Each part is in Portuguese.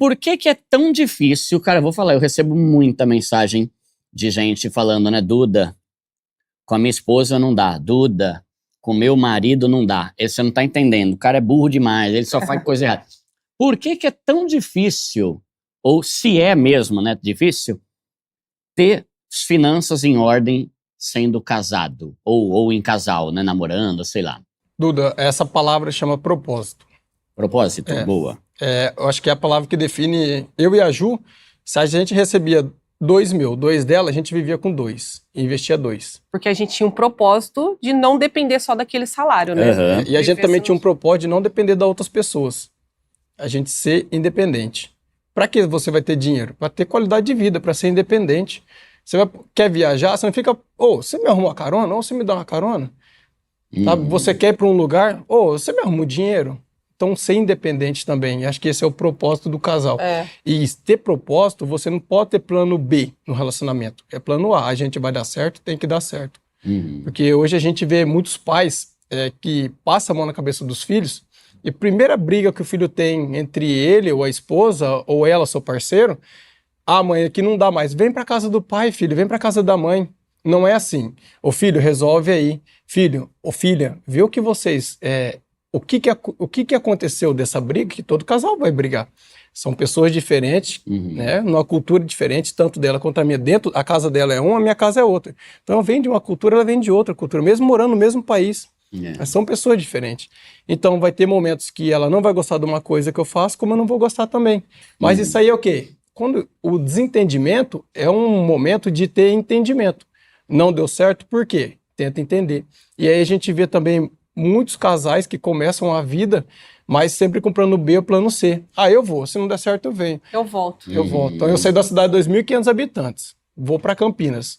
por que que é tão difícil? Cara, eu vou falar, eu recebo muita mensagem de gente falando, né? Duda, com a minha esposa não dá. Duda, com meu marido não dá. Você não tá entendendo. O cara é burro demais, ele só faz coisa errada. Por que que é tão difícil, ou se é mesmo, né, difícil, ter finanças em ordem sendo casado, ou em casal, né, namorando, sei lá. Duda, essa palavra chama propósito. Propósito, boa. Eu acho que é a palavra que define eu e a Ju. Se a gente recebia 2.000, 2 dela, a gente vivia com 2, investia 2. Porque a gente tinha um propósito de não depender só daquele salário, né? Uhum. E a gente também tinha um propósito de não depender das outras pessoas. A gente ser independente. Para que você vai ter dinheiro? Para ter qualidade de vida, para ser independente. Quer viajar, você não fica, você me arruma uma carona? Ou você me dá uma carona? Sabe? Você quer ir para um lugar? Você me arruma o dinheiro? Então, ser independente também. Acho que esse é o propósito do casal. E ter propósito, você não pode ter plano B no relacionamento. É plano A. A gente vai dar certo, tem que dar certo. Porque hoje a gente vê muitos pais que passam a mão na cabeça dos filhos e a primeira briga que o filho tem entre ele ou a esposa, ou ela, seu parceiro, mãe, aqui não dá mais. Vem para casa do pai, filho. Vem para casa da mãe. Não é assim. Ô filho, resolve aí. Filho, ô filha, vê o que vocês... O que aconteceu dessa briga, que todo casal vai brigar. São pessoas diferentes, né? Numa cultura diferente, tanto dela quanto a minha. Dentro, a casa dela é uma, a minha casa é outra. Então, vem de uma cultura, ela vem de outra cultura, mesmo morando no mesmo país. Mas são pessoas diferentes. Então, vai ter momentos que ela não vai gostar de uma coisa que eu faço, como eu não vou gostar também. Mas isso aí é o quê? Quando o desentendimento é um momento de ter entendimento. Não deu certo, por quê? Tenta entender. E aí a gente vê também muitos casais que começam a vida, mas sempre com plano B ou plano C. Eu vou, se não der certo eu venho. Eu volto. Eu volto. Então eu saí da cidade de 2.500 habitantes, vou para Campinas.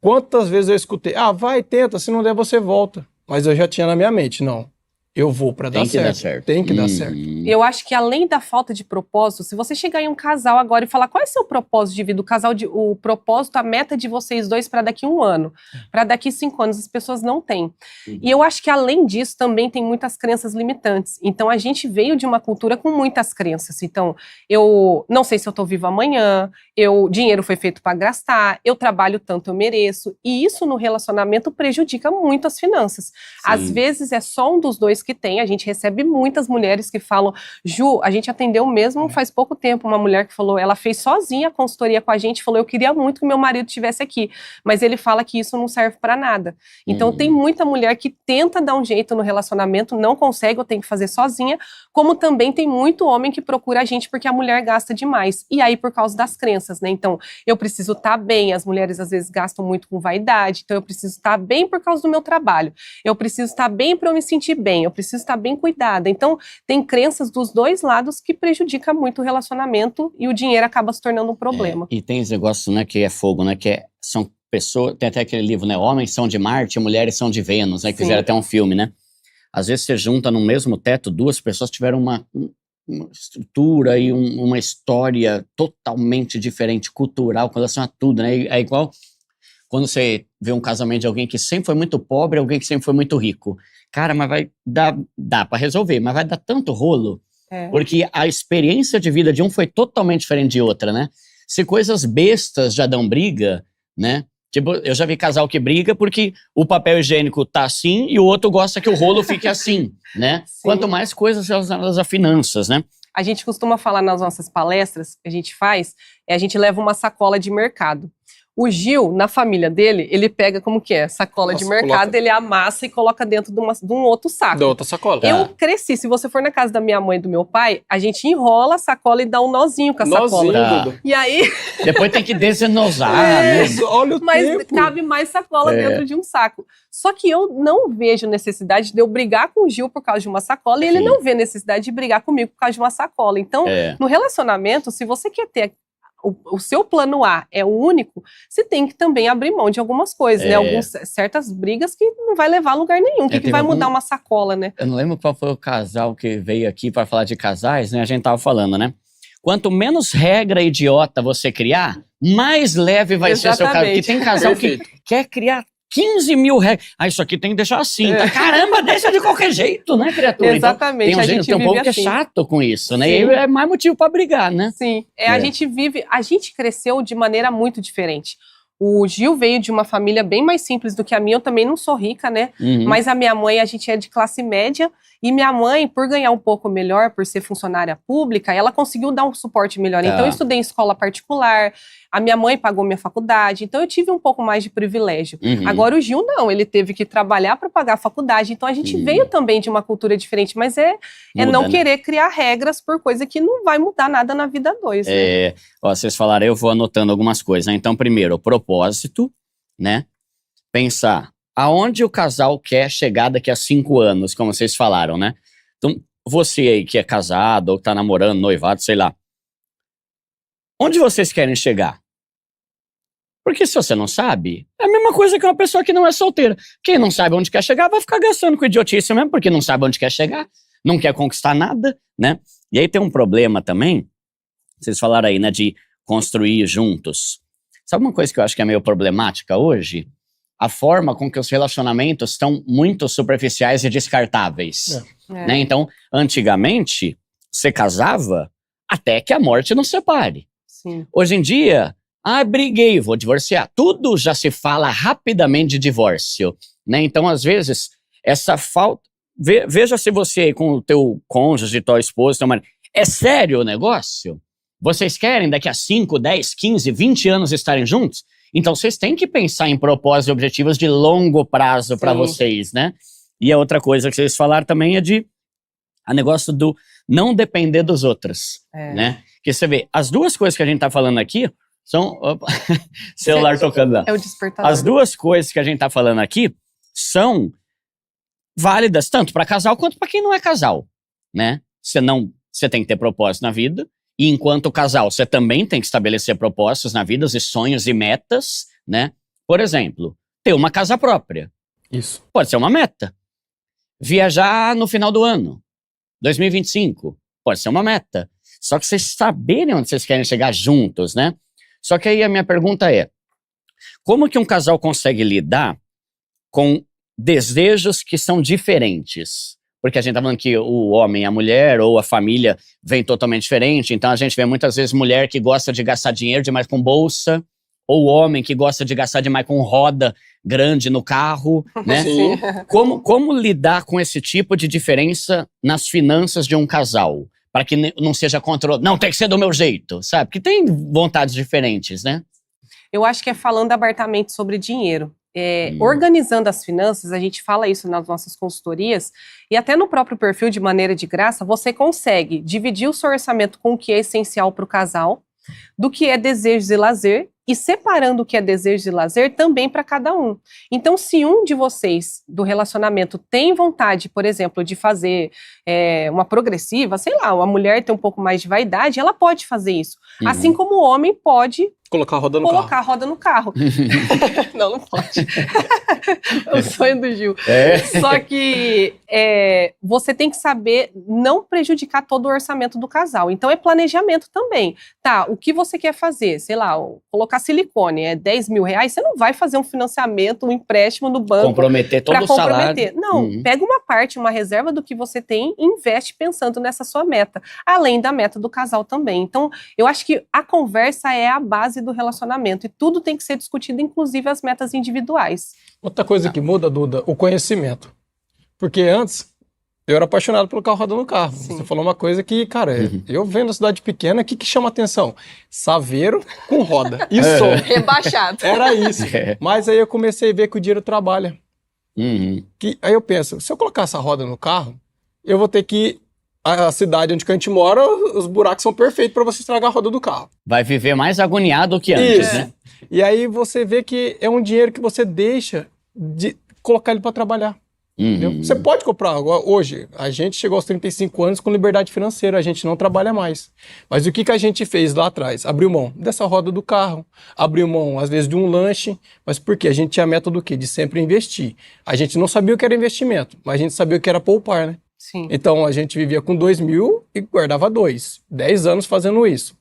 Quantas vezes eu escutei, vai, tenta, se não der você volta. Mas eu já tinha na minha mente, não. Eu vou para dar certo. Tem que dar certo. Eu acho que além da falta de propósito, se você chegar em um casal agora e falar qual é o seu propósito de vida, o propósito, a meta de vocês dois para daqui 1 ano, para daqui 5 anos, as pessoas não têm. E eu acho que além disso também tem muitas crenças limitantes. Então a gente veio de uma cultura com muitas crenças. Então eu não sei se eu tô vivo amanhã, dinheiro foi feito para gastar, eu trabalho tanto, eu mereço. E isso no relacionamento prejudica muito as finanças. Às vezes é só um dos dois que tem, a gente recebe muitas mulheres que falam, Ju, a gente atendeu mesmo faz pouco tempo, uma mulher que falou, ela fez sozinha a consultoria com a gente, falou, eu queria muito que meu marido estivesse aqui, mas ele fala que isso não serve para nada. Então tem muita mulher que tenta dar um jeito no relacionamento, não consegue, ou tem que fazer sozinha, como também tem muito homem que procura a gente porque a mulher gasta demais, e aí por causa das crenças, né? Então eu preciso estar bem, as mulheres às vezes gastam muito com vaidade, então eu preciso estar bem por causa do meu trabalho, eu preciso estar bem para eu me sentir bem, eu preciso estar bem cuidada. Então, tem crenças dos dois lados que prejudica muito o relacionamento e o dinheiro acaba se tornando um problema. E tem esse negócio, né, que é fogo, né, são pessoas, tem até aquele livro, né, homens são de Marte, mulheres são de Vênus, né, que fizeram até um filme, né. Às vezes você junta no mesmo teto, 2 pessoas tiveram uma estrutura e uma história totalmente diferente, cultural, com relação a tudo, né, é igual quando você vê um casamento de alguém que sempre foi muito pobre, alguém que sempre foi muito rico. Cara, mas vai dá pra resolver, mas vai dar tanto rolo, porque a experiência de vida de um foi totalmente diferente de outra, né? Se coisas bestas já dão briga, né? Tipo, eu já vi casal que briga porque o papel higiênico tá assim e o outro gosta que o rolo fique assim, né? Sim. Quanto mais coisas relacionadas a finanças, né? A gente costuma falar nas nossas palestras que a gente faz, a gente leva uma sacola de mercado. O Gil, na família dele, ele pega como que é? Sacola de mercado, ele amassa e coloca dentro de um outro saco. Da outra sacola. Eu cresci, se você for na casa da minha mãe e do meu pai, a gente enrola a sacola e dá um nozinho com a sacola. E aí... Depois tem que desenosar, né? Olha o Mas cabe mais sacola dentro de um saco. Só que eu não vejo necessidade de eu brigar com o Gil por causa de uma sacola e ele não vê necessidade de brigar comigo por causa de uma sacola. Então, no relacionamento, se você quer ter... O seu plano A é o único, você tem que também abrir mão de algumas coisas, né? Certas brigas que não vai levar a lugar nenhum. O que vai mudar uma sacola, né? Eu não lembro qual foi o casal que veio aqui para falar de casais, né? A gente tava falando, né? Quanto menos regra idiota você criar, mais leve vai ser o seu caso. Porque tem casal que quer criar 15 mil reais. Ah, isso aqui tem que deixar assim. Tá? Caramba, deixa de qualquer jeito, né, criatura? Exatamente, Então, a gente tem um vive povo que é assim. chato com isso, né? Sim. E aí é mais motivo pra brigar, né? Sim, a gente cresceu de maneira muito diferente. O Gil veio de uma família bem mais simples do que a minha, eu também não sou rica, né? Uhum. Mas a minha mãe, a gente é de classe média, e minha mãe, por ganhar um pouco melhor, por ser funcionária pública, ela conseguiu dar um suporte melhor. Tá. Então eu estudei em escola particular, a minha mãe pagou minha faculdade, então eu tive um pouco mais de privilégio. Uhum. Agora o Gil não, ele teve que trabalhar para pagar a faculdade, então a gente veio também de uma cultura diferente, mas é Muda, não né? querer criar regras por coisa que não vai mudar nada na vida dois, né? Ó, vocês falaram, eu vou anotando algumas coisas, né? Então, primeiro, o propósito, né? Pensar aonde o casal quer chegar daqui a 5 anos, como vocês falaram, né? Então, você aí que é casado ou que tá namorando, noivado, sei lá. Onde vocês querem chegar? Porque se você não sabe, é a mesma coisa que uma pessoa que não é solteira. Quem não sabe onde quer chegar vai ficar gastando com idiotice mesmo, porque não sabe onde quer chegar, não quer conquistar nada, né? E aí tem um problema também, vocês falaram aí, né, de construir juntos. Sabe uma coisa que eu acho que é meio problemática hoje? A forma com que os relacionamentos estão muito superficiais e descartáveis. Né? Então, antigamente, você casava até que a morte nos separe. Sim. Hoje em dia, briguei, vou divorciar. Tudo já se fala rapidamente de divórcio. Né? Então, às vezes, essa falta... Veja se você aí com o teu cônjuge, tua esposa, teu marido... É sério o negócio? Vocês querem daqui a 5, 10, 15, 20 anos estarem juntos? Então vocês têm que pensar em propósitos e objetivos de longo prazo para vocês, né? E a outra coisa que vocês falaram também é de a negócio do não depender dos outros, né? Que você vê, as duas coisas que a gente tá falando aqui são... Opa, celular tocando lá. É o despertador. As duas coisas que a gente tá falando aqui são válidas tanto para casal quanto para quem não é casal, né? Você tem que ter propósito na vida. E enquanto casal, você também tem que estabelecer propósitos na vida, e sonhos e metas, né? Por exemplo, ter uma casa própria. Isso. Pode ser uma meta. Viajar no final do ano, 2025, pode ser uma meta. Só que vocês saberem onde vocês querem chegar juntos, né? Só que aí a minha pergunta é, como que um casal consegue lidar com desejos que são diferentes? Porque a gente tá falando que o homem e a mulher, ou a família, vem totalmente diferente. Então a gente vê muitas vezes mulher que gosta de gastar dinheiro demais com bolsa, ou homem que gosta de gastar demais com roda grande no carro, né? Sim. Como lidar com esse tipo de diferença nas finanças de um casal? Para que não seja controle. Não, tem que ser do meu jeito, sabe? Porque tem vontades diferentes, né? Eu acho que é falando abertamente sobre dinheiro. Organizando as finanças, a gente fala isso nas nossas consultorias, e até no próprio perfil de Maneira de Graça, você consegue dividir o seu orçamento com o que é essencial para o casal, do que é desejos e lazer, e separando o que é desejo e lazer também para cada um. Então, se um de vocês do relacionamento tem vontade, por exemplo, de fazer uma progressiva, sei lá, uma mulher tem um pouco mais de vaidade, ela pode fazer isso. Assim como o homem pode Colocar a roda no colocar carro. a roda no carro. Não pode. É o sonho do Gil. Só que você tem que saber não prejudicar todo o orçamento do casal. Então é planejamento também. Tá, o que você quer fazer? Sei lá, colocar silicone, é 10 mil reais, você não vai fazer um financiamento, um empréstimo no banco. Comprometer todo o salário. Não, pega uma parte, uma reserva do que você tem e investe pensando nessa sua meta. Além da meta do casal também. Então, eu acho que a conversa é a base do relacionamento e tudo tem que ser discutido, inclusive as metas individuais. Outra coisa que muda, Duda, o conhecimento. Porque antes, eu era apaixonado pelo carro rodando no carro. Sim. Você falou uma coisa que, cara, eu vendo a cidade pequena, o que chama atenção? Saveiro com roda. Isso. Rebaixado. Era isso. Mas aí eu comecei a ver que o dinheiro trabalha. Aí eu penso, se eu colocar essa roda no carro, eu vou ter que... A cidade onde a gente mora, os buracos são perfeitos para você estragar a roda do carro. Vai viver mais agoniado que antes, Isso. né? E aí você vê que é um dinheiro que você deixa de colocar ele para trabalhar. Entendeu? Você pode comprar. Hoje, a gente chegou aos 35 anos com liberdade financeira, a gente não trabalha mais. Mas o que a gente fez lá atrás? Abriu mão dessa roda do carro, abriu mão, às vezes, de um lanche. Mas por quê? A gente tinha a meta do quê? De sempre investir. A gente não sabia o que era investimento, mas a gente sabia o que era poupar, né? Sim. Então, a gente vivia com 2 mil e guardava 2. 10 anos fazendo isso.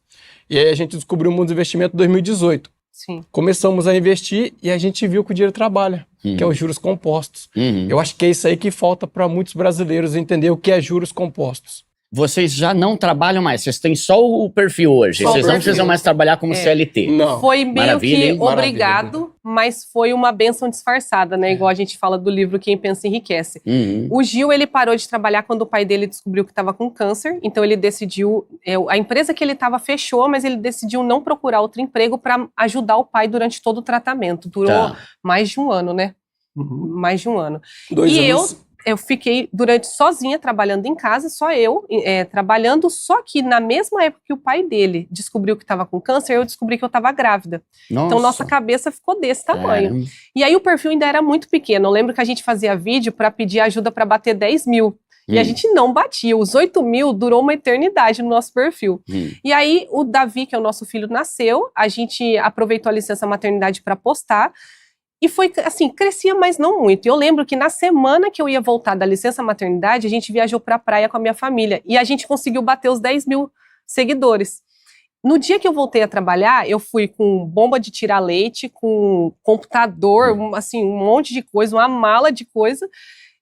E aí a gente descobriu o mundo do investimento em 2018. Sim. Começamos a investir e a gente viu que o dinheiro trabalha, que é os juros compostos. Eu acho que é isso aí que falta para muitos brasileiros entender o que é juros compostos. Vocês já não trabalham mais, vocês têm só o perfil hoje. Só o Vocês não perfil. precisam mais trabalhar como CLT. Não. Foi meio Maravilha, que hein? obrigado, mas foi uma bênção disfarçada, né? Igual a gente fala do livro Quem Pensa Enriquece. O Gil, ele parou de trabalhar quando o pai dele descobriu que estava com câncer, então ele decidiu, a empresa que ele estava fechou, mas ele decidiu não procurar outro emprego para ajudar o pai durante todo o tratamento. Durou mais de um ano, né? Mais de um ano. 2 E anos. eu fiquei durante sozinha, trabalhando em casa, só eu, trabalhando, só que na mesma época que o pai dele descobriu que estava com câncer, eu descobri que eu estava grávida. Então, nossa cabeça ficou desse tamanho. Caramba. E aí, o perfil ainda era muito pequeno. Eu lembro que a gente fazia vídeo para pedir ajuda para bater 10 mil. E a gente não batia. Os 8 mil durou uma eternidade no nosso perfil. E aí, o Davi, que é o nosso filho, nasceu. A gente aproveitou a licença maternidade para postar. E foi assim, crescia, mas não muito. E eu lembro que na semana que eu ia voltar da licença maternidade, a gente viajou pra praia com a minha família. E a gente conseguiu bater os 10 mil seguidores. No dia que eu voltei a trabalhar, eu fui com bomba de tirar leite, com computador, assim, um monte de coisa, uma mala de coisa.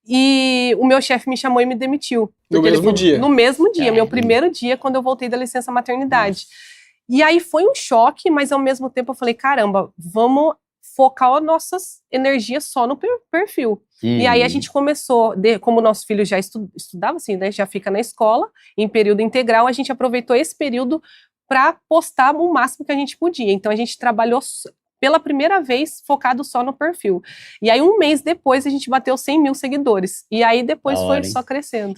E o meu chefe me chamou e me demitiu. No mesmo dia? No mesmo dia, meu primeiro dia, quando eu voltei da licença maternidade. E aí foi um choque, mas ao mesmo tempo eu falei, caramba, vamos focar as nossas energias só no perfil. E aí a gente começou, como o nosso filho já estudava assim, né, já fica na escola, em período integral, a gente aproveitou esse período para postar o máximo que a gente podia. Então a gente trabalhou pela primeira vez focado só no perfil. E aí um mês depois a gente bateu 100 mil seguidores. E aí depois foi só crescendo.